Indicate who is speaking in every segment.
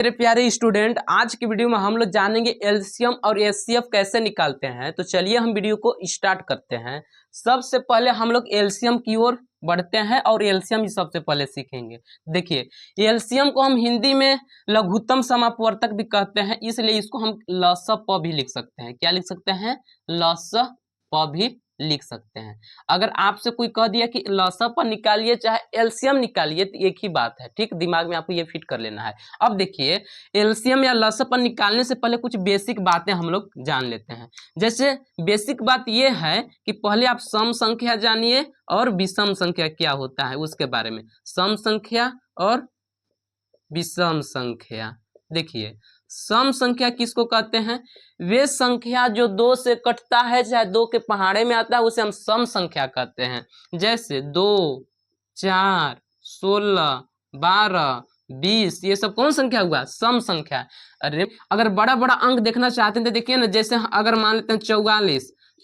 Speaker 1: मेरे प्यारे स्टूडेंट, आज की वीडियो में हम लोग जानेंगे एलसीएम और एचसीएफ कैसे निकालते हैं। तो चलिए हम वीडियो को स्टार्ट करते हैं। सबसे पहले हम लोग एलसीएम की ओर बढ़ते हैं और एलसीएम ही सबसे पहले सीखेंगे। देखिए, एलसीएम को हम हिंदी में लघुत्तम समापवर्तक भी कहते हैं, इसलिए इसको हम लसप भी लिख सकते हैं। क्या लिख सकते हैं? लसप भी लिख सकते हैं। अगर आपसे कोई कह दिया कि लसप निकालिए चाहे एलसीएम निकालिए तो एक ही बात है। ठीक, दिमाग में आपको ये फिट कर लेना है। अब देखिए, एलसीएम या लसप निकालने से पहले कुछ बेसिक बातें हम लोग जान लेते हैं। जैसे बेसिक बात ये है कि पहले आप सम संख्या जानिए और विषम संख्या क्या होता है उसके बारे में। सम संख्या और विषम संख्या। देखिए, सम संख्या किसको कहते हैं? वे संख्या जो दो से कटता है चाहे दो के पहाड़े में आता है उसे हम सम संख्या कहते हैं। जैसे 2, 4, 16, 12, 20, ये सब कौन संख्या हुआ? सम संख्या। अरे अगर बड़ा बड़ा अंक देखना चाहते हैं तो देखिए ना, जैसे अगर मान लेते हैं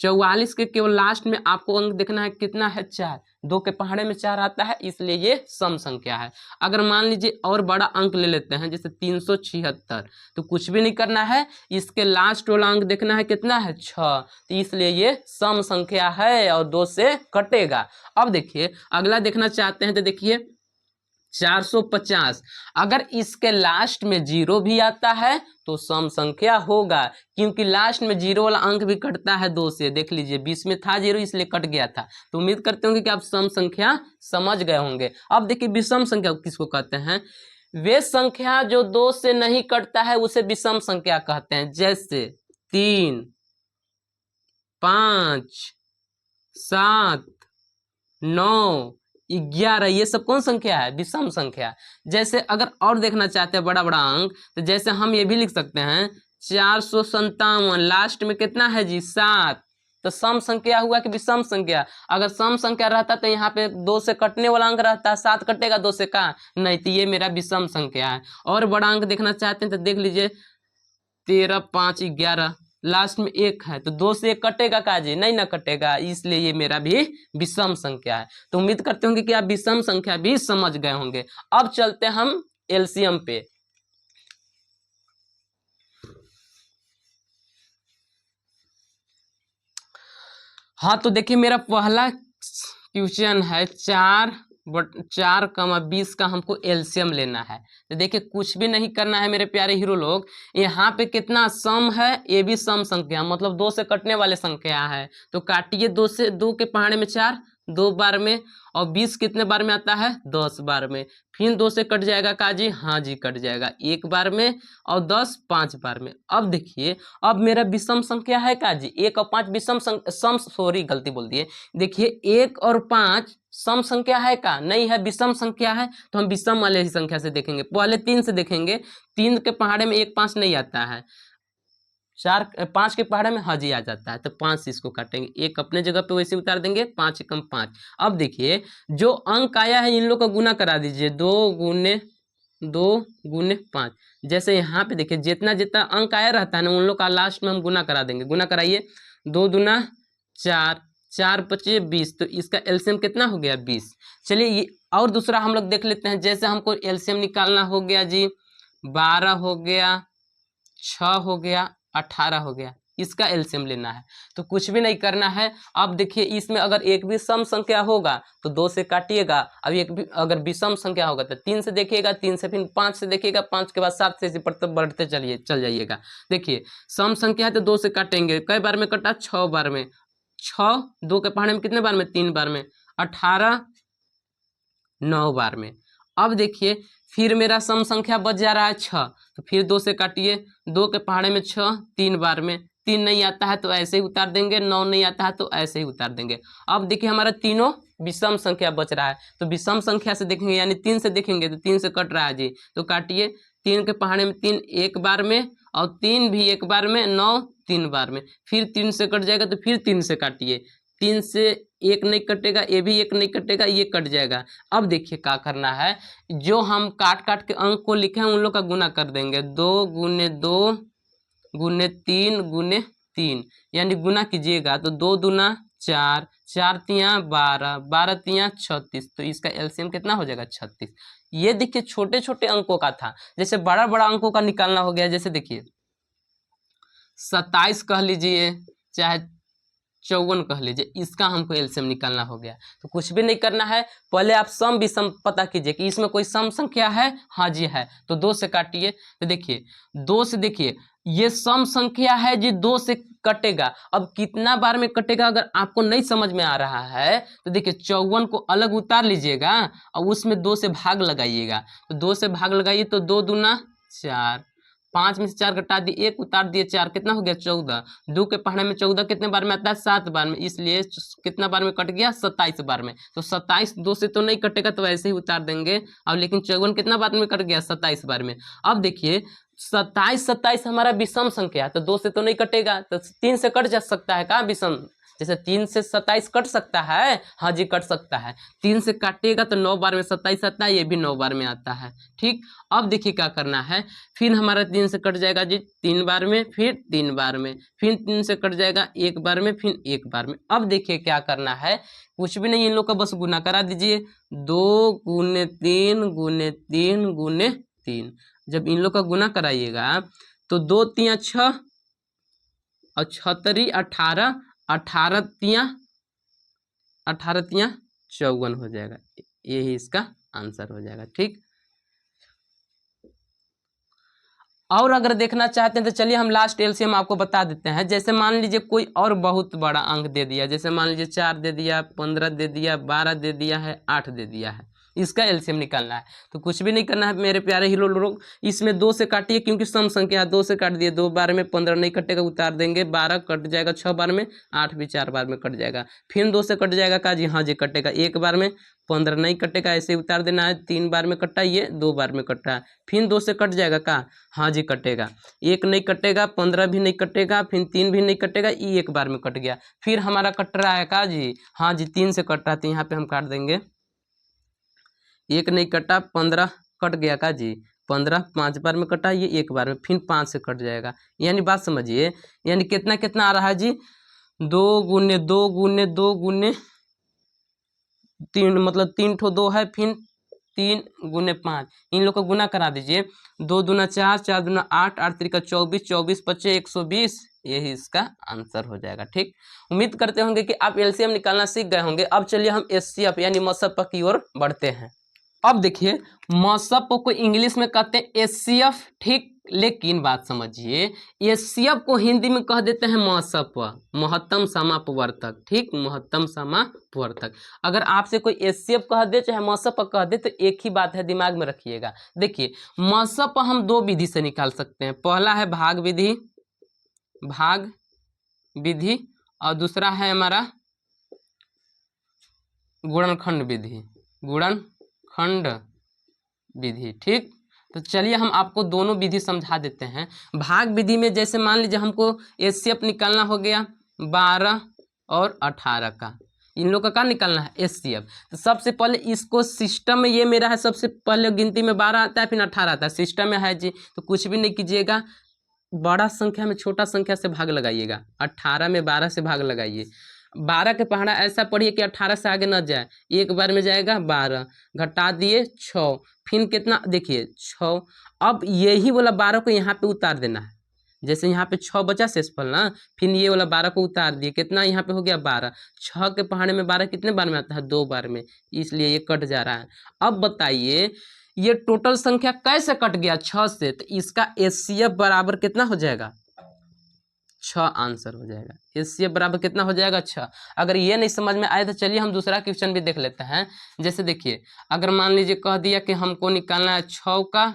Speaker 1: 44 के केवल लास्ट में आपको अंक देखना है, कितना है? 4। दो के पहाड़े में 4 आता है, इसलिए ये सम संख्या है। अगर मान लीजिए और बड़ा अंक ले लेते हैं जैसे 376, तो कुछ भी नहीं करना है, इसके लास्ट वाला अंक देखना है, कितना है? 6। तो इसलिए ये सम संख्या है और 2 से कटेगा। अब देखिए, अगला देखना चाहते हैं तो देखिए 450, अगर इसके लास्ट में 0 भी आता है तो सम संख्या होगा, क्योंकि लास्ट में 0 वाला अंक भी कटता है 2 से। देख लीजिए, 20 में था 0 इसलिए कट गया था। तो उम्मीद करते होंगे कि आप सम संख्या समझ गए होंगे। अब देखिए, विषम संख्या किसको कहते हैं? वे संख्या जो 2 से नहीं कटता है उसे विषम संख्या कहते हैं। जैसे 3, 5, 7, 9, 11, ये सब कौन संख्या है? विषम संख्या। जैसे अगर और देखना चाहते हैं बड़ा बड़ा अंक, तो जैसे हम ये भी लिख सकते हैं 457, लास्ट में कितना है जी? 7। तो सम संख्या हुआ कि विषम संख्या? अगर सम संख्या रहता तो यहाँ पे 2 से कटने वाला अंक रहता, 7 कटेगा 2 से का? नहीं, तो ये मेरा विषम संख्या है। और बड़ा अंक देखना चाहते हैं तो देख लीजिए 13, 5, 11, लास्ट में 1 है, तो 2 से 1 कटेगा का जी? नहीं ना कटेगा, इसलिए ये मेरा भी विषम संख्या है। तो उम्मीद करते होंगे कि आप विषम संख्या भी समझ गए होंगे। अब चलते हैं हम एलसीएम पे। हाँ, तो देखिए, मेरा पहला क्वेश्चन है 4,20 का हमको एलसीएम लेना है। तो देखिए, कुछ भी नहीं करना है मेरे प्यारे हीरो लोग। यहाँ पे कितना सम है? ये भी सम संख्या, मतलब 2 से कटने वाले संख्या है। तो काटिए, 2 से 2 के पहाड़े में 4, 2 बार में, और 20 कितने बार में आता है? 10 बार में। फिर 2 से कट जाएगा का जी? हाँ जी, कट जाएगा 1 बार में, और 10 5 बार में। अब देखिए, अब मेरा विषम संख्या है का जी? 1 और 5 विषम सॉरी गलती बोल दिए। देखिए, 1 और 5 सम संख्या है का? नहीं है, विषम संख्या है। तो हम विषम वाले ही संख्या से देखेंगे। पहले 3 से देखेंगे। 3 के पहाड़े में 1 5 नहीं आता है। 5 के पहाड़े में हाँ जी आ जाता है, तो 5 से इसको काटेंगे। 1 अपने जगह पे वैसे उतार देंगे, 5 एकम 5। अब देखिए, जो अंक आया है इन लोग का गुना करा दीजिए। 2 गुने 5। जैसे यहाँ पे देखिए, जितना जितना अंक आया रहता है ना, उन लोग का लास्ट में हम गुना करा देंगे। गुना कराइए, 2 दूना 4, 4 पचे 20, तो इसका एलसीएम कितना हो गया? 20। चलिए, ये और दूसरा हम लोग देख लेते हैं। जैसे हमको एलसीएम निकालना हो गया जी, 12 हो गया, 6 हो गया, 18 हो गया। इसका एलसीएम लेना है। तो कुछ भी नहीं करना है। अब देखिए, इसमें अगर एक भी सम संख्या होगा तो 2 से काटिएगा। अब एक भी अगर विषम संख्या होगा तो 3 से देखिएगा, 3 से फिर 5 से देखिएगा, 5 के बाद 7 से इसी पर बढ़ते चल जाइएगा। देखिए, सम संख्या है तो 2 से काटेंगे। कई बार में कटा? 6 बार में। 6 2 के पहाड़े में कितने बार में? 3 बार में। 18 9 बार में। अब देखिए, फिर मेरा सम संख्या बच जा रहा है 6, तो फिर 2 से काटिए। 2 के पहाड़े में 6, 3 बार में। 3 नहीं आता है तो ऐसे ही उतार देंगे, 9 नहीं आता है तो ऐसे ही उतार देंगे। अब देखिए, हमारा तीनों विषम संख्या बच रहा है। तो विषम संख्या से देखेंगे, यानी 3 से देखेंगे तो 3 से कट रहा है जी, तो काटिए। 3 के पहाड़े में 3 1 बार में, और 3 भी 1 बार में, 9 3 बार में। फिर 3 से कट जाएगा तो फिर 3 से काटिए। 3 से 1 नहीं कटेगा, ये भी 1 नहीं कटेगा, ये कट जाएगा। अब देखिए क्या करना है, जो हम काट काट के अंक को लिखे हैं उन लोग का गुना कर देंगे। 2 गुने 2 गुने 3 गुने 3, यानी गुना कीजिएगा तो 2 दूना 4, 4 तिया 12, 12 तिया 36, तो इसका एलसीएम कितना हो जाएगा 36। ये देखिए छोटे छोटे अंकों का था, जैसे बड़ा बड़ा अंकों का निकालना हो गया, जैसे देखिए 27 कह लीजिए चाहे 54 कह लीजिए, इसका हमको एलसीएम निकालना हो गया। तो कुछ भी नहीं करना है, पहले आप सम विषम पता कीजिए कि इसमें कोई सम संख्या है, हाँ जी है, तो 2 से काटिए। तो देखिए 2 से, देखिए ये सम संख्या है जी, 2 से कटेगा। अब कितना बार में कटेगा अगर आपको नहीं समझ में आ रहा है तो देखिए 54 को अलग उतार लीजिएगा और उसमें 2 से भाग लगाइएगा। तो 2 से भाग लगाइए तो 2 दूना 4, 5 में से 4 घटा दिए, 1 उतार दिए 4, कितना हो गया 14। 2 के पढ़ने में 14 कितने बार में आता है 7 बार में, इसलिए कितना बार में कट गया 27 बार में। तो 27 2 से तो नहीं कटेगा, तो ऐसे ही उतार देंगे। अब लेकिन 54 कितना बार में कट गया 27 बार में। अब देखिए 27 हमारा विषम संख्या है, तो 2 से तो नहीं कटेगा, तो 3 से कट जा सकता है का विषम, जैसे 3 से 27 कट सकता है, हाँ जी कट सकता है। 3 से काटिएगा तो 9 बार में 27 आता है, ये भी 9 बार में आता है। ठीक, अब देखिए क्या करना है, फिर हमारा 3 से कट जाएगा जी 3 बार में, फिर 3 बार में, फिर 3 से कट जाएगा 1 बार में, फिर 1 बार में। अब देखिए क्या करना है, कुछ भी नहीं, इन लोग का बस गुना करा दीजिए, 2 गुने 3 गुने 3 गुने 3। जब इन लोग का गुना कराइएगा तो 2 तिया 6 और 6 तरी 18, 18 तिया 54 हो जाएगा, यही इसका आंसर हो जाएगा। ठीक, और अगर देखना चाहते हैं तो चलिए हम लास्ट एलसीएम आपको बता देते हैं। जैसे मान लीजिए कोई और बहुत बड़ा अंक दे दिया, जैसे मान लीजिए 4 दे दिया, 15 दे दिया, 12 दे दिया है, 8 दे दिया है, इसका एलसीएम निकालना है। तो कुछ भी नहीं करना है मेरे प्यारे हीरो लोग, इसमें 2 से काटिए क्योंकि सम संख्या 2 से काट दिए, 2 बार में 15 नहीं कटेगा, उतार देंगे, 12 कट जाएगा 6 बार में, 8 भी 4 बार में कट जाएगा, फिर 2 से कट जाएगा का जी, हाँ जी कटेगा 1 बार में, 15 नहीं कटेगा, ऐसे ही उतार देना है, 3 बार में कटा, ये 2 बार में कटा है, फिर 2 से कट जाएगा का, हाँ जी कटेगा, 1 नहीं कटेगा, 15 भी नहीं कटेगा, फिर 3 भी नहीं कटेगा, ये 1 बार में कट गया, फिर हमारा कट रहा है का जी, हाँ जी 3 से कट रहा है, तो यहाँ पे हम काट देंगे, 1 नहीं कटा, 15 कट गया का जी, 15 5 बार में कटा, ये 1 बार में, फिर 5 से कट जाएगा। यानी बात समझिए, यानी कितना कितना आ रहा है जी, 2 गुने 2 गुने 2 गुने 3, मतलब 3 ठो 2 है, फिर 3 गुने 5, इन लोग को गुना करा दीजिए, 2 दूना 4, 4 दूना 8, 8 त्रिका 24, 24 पच्चे 120, यही इसका आंसर हो जाएगा। ठीक, उम्मीद करते होंगे कि आप एलसीएम निकालना सीख गए होंगे। अब चलिए हम एचसीएफ यानी मसप की ओर बढ़ते हैं। अब देखिए मसप को इंग्लिश में कहते हैं एचसीएफ, ठीक, लेकिन बात समझिए एचसीएफ को हिंदी में कह देते हैं मसप, महत्तम समापवर्तक। ठीक, महत्तम समापवर्तक। अगर आपसे कोई एचसीएफ कह दे चाहे मसप कह दे तो एक ही बात है, दिमाग में रखिएगा। देखिए मसप हम 2 विधि से निकाल सकते हैं, पहला है भाग विधि, भाग विधि, और दूसरा है हमारा गुणनखंड विधि, गुणनखंड विधि। ठीक, तो चलिए हम आपको दोनों विधि समझा देते हैं। भाग विधि में जैसे मान लीजिए हमको एचसीएफ निकालना हो गया 12 और 18 का, इन लोगों का निकालना है एचसीएफ। तो सबसे पहले इसको सिस्टम में, ये मेरा है, सबसे पहले गिनती में 12 आता है, फिर 18 आता है, सिस्टम में है जी। तो कुछ भी नहीं कीजिएगा, बड़ा संख्या में छोटा संख्या से भाग लगाइएगा, 18 में 12 से भाग लगाइए, 12 के पहाड़ा ऐसा पढ़िए कि 18 से आगे न जाए, 1 बार में जाएगा 12, घटा दिए 6, फिर कितना देखिए 6। अब यही वाला 12 को यहाँ पे उतार देना है, जैसे यहाँ पे 6 बचा शेषफल ना, फिर ये वाला 12 को उतार दिए, कितना यहाँ पे हो गया 12, 6 के पहाड़े में 12 कितने बार में आता है 2 बार में, इसलिए ये कट जा रहा है। अब बताइए ये टोटल संख्या कैसे कट गया 6 से, तो इसका एचसीएफ बराबर कितना हो जाएगा 6 आंसर हो जाएगा। एचसीएफ बराबर कितना हो जाएगा 6। अगर ये नहीं समझ में आए तो चलिए हम दूसरा क्वेश्चन भी देख लेते हैं। जैसे देखिए अगर मान लीजिए कह दिया कि हमको निकालना है 6 का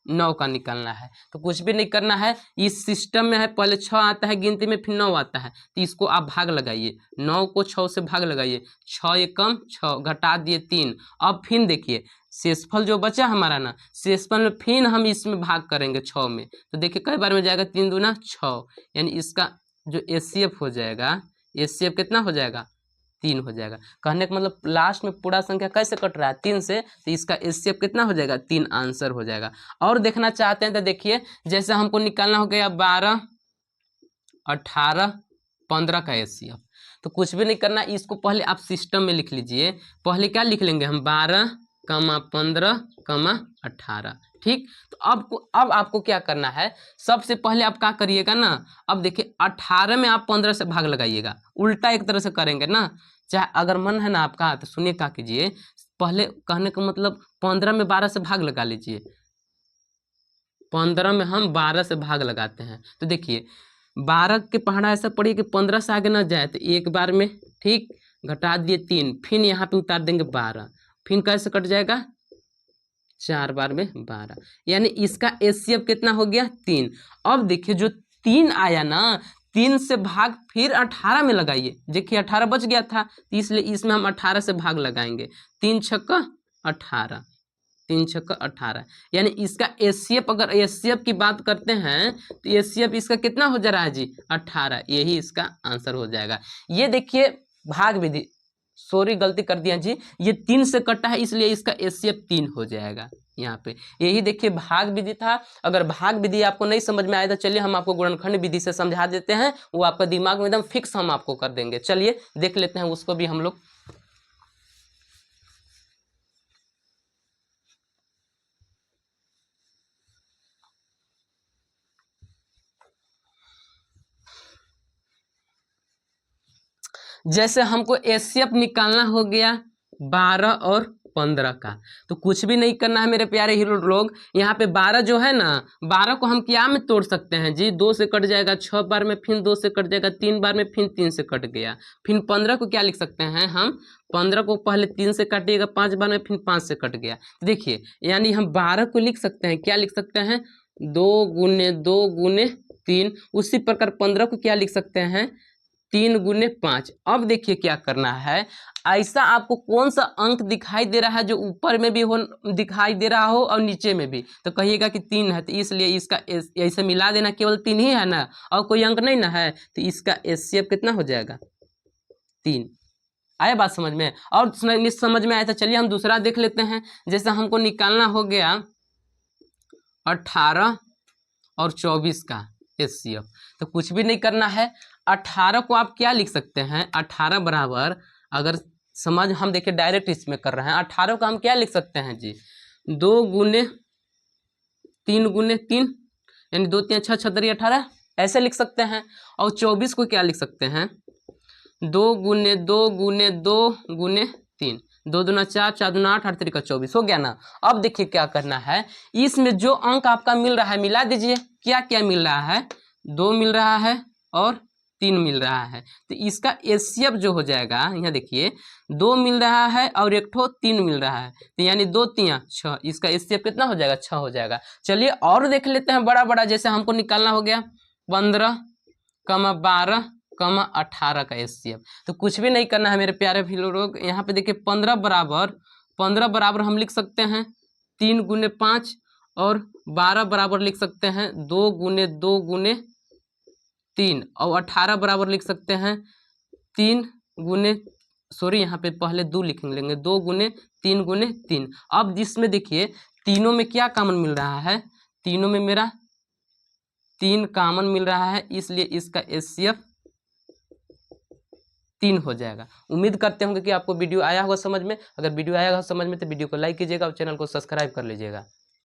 Speaker 1: 9 का निकालना है, तो कुछ भी नहीं करना है, इस सिस्टम में है पहले 6 आता है गिनती में, फिर 9 आता है, तो इसको आप भाग लगाइए, 9 को 6 से भाग लगाइए, 6 एकम 6, घटा दिए 3। अब फिर देखिए शेषफल जो बचा हमारा ना, शेषफल में फिर हम इसमें भाग करेंगे 6 में, तो देखिए कई बार में जाएगा 3 दूना 6, यानी इसका जो एचसीएफ हो जाएगा, एचसीएफ कितना हो जाएगा 3 हो जाएगा। कहने का मतलब लास्ट में पूरा संख्या कैसे कट रहा है 3 से, तो इसका एचसीएफ कितना हो जाएगा 3 आंसर हो जाएगा। और देखना चाहते हैं तो देखिए जैसे हमको निकालना हो गया 12 18 15 का एचसीएफ, तो कुछ भी नहीं करना, इसको पहले आप सिस्टम में लिख लीजिए। पहले क्या लिख लेंगे हम, 12, 15, 18। ठीक, तो अब आपको क्या करना है, सबसे पहले आप क्या करिएगा ना, अब देखिए 18 में आप 15 से भाग लगाइएगा, उल्टा एक तरह से करेंगे ना। चाहे अगर मन है ना आपका तो सुनिए क्या कीजिए, पहले कहने का मतलब 15 में 12 से भाग लगा लीजिए। 15 में हम 12 से भाग लगाते हैं तो देखिए 12 के पहाड़ा ऐसा पड़िए कि 15 से आगे ना जाए, तो एक बार में ठीक घटा दिए 3, फिर यहाँ पे उतार देंगे 12, फिर कैसे कट जाएगा, 4 बार में 12, यानी इसका एचसीएफ कितना हो गया, 3। अब देखिए जो 3 आया ना, 3 से भाग फिर 18 में लगाइए, देखिए 18 बच गया था, इसलिए इसमें हम 18 से भाग लगाएंगे। 3 छक्का 18, 3 छक्का 18, यानी इसका एचसीएफ, अगर एचसीएफ की बात करते हैं तो एचसीएफ इसका कितना हो जा रहा है जी, 18, यही इसका आंसर हो जाएगा। ये देखिए भाग विधि, सॉरी गलती कर दिया जी, ये 3 से कटा है इसलिए इसका एचसीएफ 3 हो जाएगा यहाँ पे। यही देखिए भाग विधि था। अगर भाग विधि आपको नहीं समझ में आया तो चलिए हम आपको गुणनखंड विधि से समझा देते हैं, वो आपका दिमाग में एकदम फिक्स हम आपको कर देंगे। चलिए देख लेते हैं उसको भी हम लोग। जैसे हमको एचसीएफ निकालना हो गया 12 और 15 का, तो कुछ भी नहीं करना है मेरे प्यारे हीरो लोग। यहाँ पे 12 जो है ना, 12 को हम क्या में तोड़ सकते हैं जी, 2 से कट जाएगा, 6 बार में फिर 2 से कट जाएगा, 3 बार में फिर 3 से कट गया। फिर 15 को क्या लिख सकते हैं हम, 15 को पहले 3 से काटिएगा, 5 बार में फिर 5 से कट गया। देखिए यानी हम 12 को लिख सकते हैं, क्या लिख सकते हैं, 2 गुने 2 गुने 3। उसी प्रकार 15 को क्या लिख सकते हैं, 3 गुने 5। अब देखिए क्या करना है, ऐसा आपको कौन सा अंक दिखाई दे रहा है जो ऊपर में भी हो, दिखाई दे रहा हो और नीचे में भी, तो कहिएगा कि 3 है, तो इसलिए इसका ऐसे मिला देना, केवल 3 ही है ना, और कोई अंक नहीं ना है, तो इसका एचसीएफ कितना हो जाएगा, 3। आया बात समझ में? और समझ में आया तो चलिए हम दूसरा देख लेते हैं। जैसे हमको निकालना हो गया 18 और 24 का एचसीएफ, तो कुछ भी नहीं करना है। 18 को आप क्या लिख सकते हैं, 18 बराबर, अगर समझ हम देखिए डायरेक्ट इसमें कर रहे हैं, 18 को हम क्या लिख सकते हैं जी, 2 गुने 3 गुने 3, यानी 2 3 6 6 18, ऐसे लिख सकते हैं। और 24 को क्या लिख सकते हैं, 2 गुने 2 गुने 2 गुने 3, 2 दूना 4, 4 दूना 8, 8 3 का 24 हो गया ना। अब देखिए क्या करना है, इसमें जो अंक आपका मिल रहा है मिला दीजिए। क्या क्या मिल रहा है, 2 मिल रहा है और 3 मिल रहा है, तो इसका एचसीएफ जो हो जाएगा, यहाँ देखिए 2 मिल रहा है और एक ठो 3 मिल रहा है, तो यानी 2 3 6, इसका एचसीएफ कितना हो जाएगा, 6 हो जाएगा। चलिए और देख लेते हैं बड़ा बड़ा, जैसे हमको निकालना हो गया 15, 12, 18 का एचसीएफ। तो कुछ भी नहीं करना है मेरे प्यारे भाई लोग, यहाँ पे देखिए 15 बराबर हम लिख सकते हैं 3 गुने 5, और 12 बराबर लिख सकते हैं 2 गुने 2 गुने 3, और 18 बराबर लिख सकते हैं 3 गुने, सॉरी यहाँ पे पहले 2 लिख लेंगे, 2 गुने 3 गुने 3। अब जिसमें देखिए तीनों में क्या कॉमन मिल रहा है, तीनों में मेरा 3 कॉमन मिल रहा है, इसलिए इसका एचसीएफ 3 हो जाएगा। उम्मीद करते होंगे कि आपको वीडियो आया होगा समझ में। अगर वीडियो आया होगा समझ में तो वीडियो को लाइक कीजिएगा और चैनल को सब्सक्राइब कर लीजिएगा।